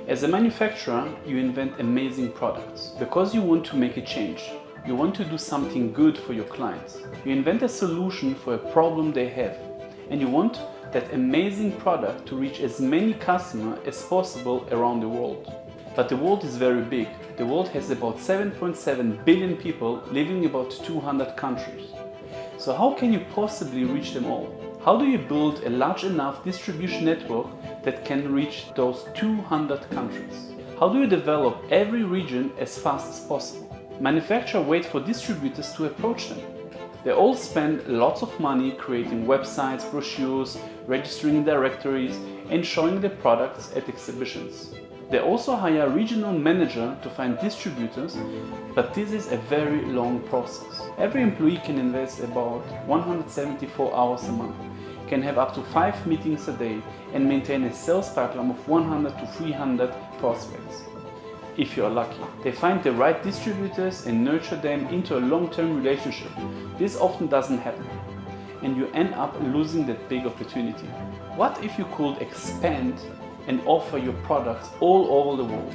As a manufacturer, you invent amazing products because you want to make a change. You want to do something good for your clients. You invent a solution for a problem they have, and you want that amazing product to reach as many customers as possible around the world. But the world is very big. The world has about 7.7 billion people living in about 200 countries. So how can you possibly reach them all? How do you build a large enough distribution network that can reach those 200 countries? How do you develop every region as fast as possible? Manufacturers wait for distributors to approach them. They all spend lots of money creating websites, brochures, registering directories, and showing their products at exhibitions. They also hire a regional manager to find distributors, but this is a very long process. Every employee can invest about 174 hours a month, can have up to 5 meetings a day, and maintain a sales pipeline of 100 to 300 prospects. If you are lucky, they find the right distributors and nurture them into a long-term relationship. This often doesn't happen, and you end up losing that big opportunity. What if you could expand and offer your products all over the world?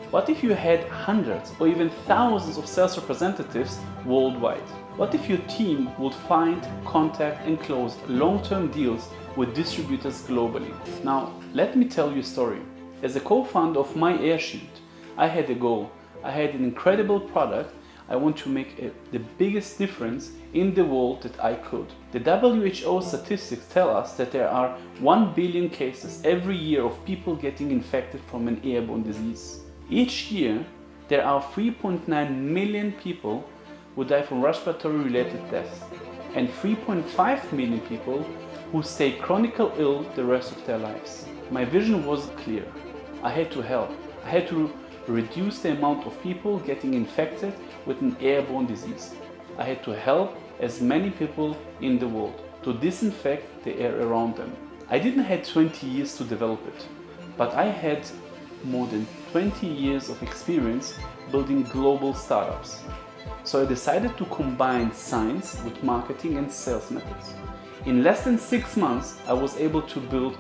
What if you had hundreds or even thousands of sales representatives worldwide? What if your team would find, contact and close long-term deals with distributors globally? Now, let me tell you a story. As a co-founder of My Airsheet, I had a goal. I had an incredible product. I want to make the biggest difference in the world that I could. The WHO statistics tell us that there are 1 billion cases every year of people getting infected from an airborne disease. Each year, there are 3.9 million people who die from respiratory-related deaths and 3.5 million people who stay chronically ill the rest of their lives. My vision was clear. I had to help. I had to reduce the amount of people getting infected with an airborne disease. I had to help as many people in the world to disinfect the air around them. I didn't have 20 years to develop it, but I had more than 20 years of experience building global startups. So I decided to combine science with marketing and sales methods. In less than 6 months, I was able to build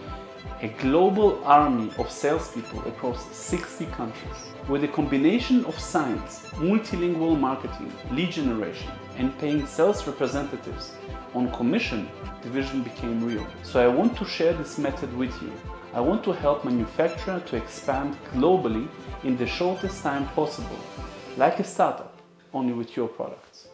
a global army of salespeople across 60 countries. With a combination of science, multilingual marketing, lead generation, and paying sales representatives on commission, the vision became real. So I want to share this method with you. I want to help manufacturers to expand globally in the shortest time possible, like a startup, only with your products.